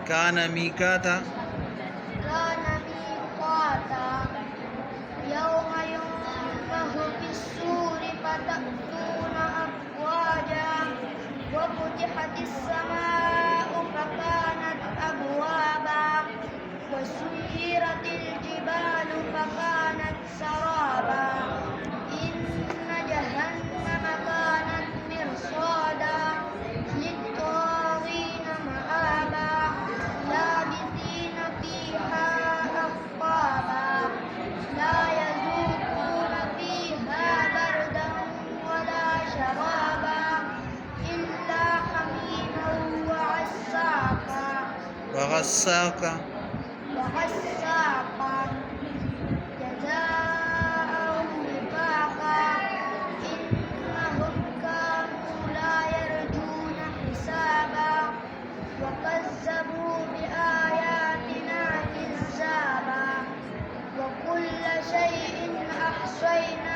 كان ميقاتا يوم ينفخ في الصور فتأتون أفواجا وفتحت السماء فكانت أبوابا وسيرت الجبال فكانت سرابا إن جهنم كانت مرصادا للطاغين مآبا لابثين فيها أحقابا لا يذوقون فيها بردا ولا شرابا إلا حميما وغساقا جزاء وفاقا إنهم كانوا لا يرجون حسابا وكذبوا بآياتنا كذابا وكل شيء أحصيناه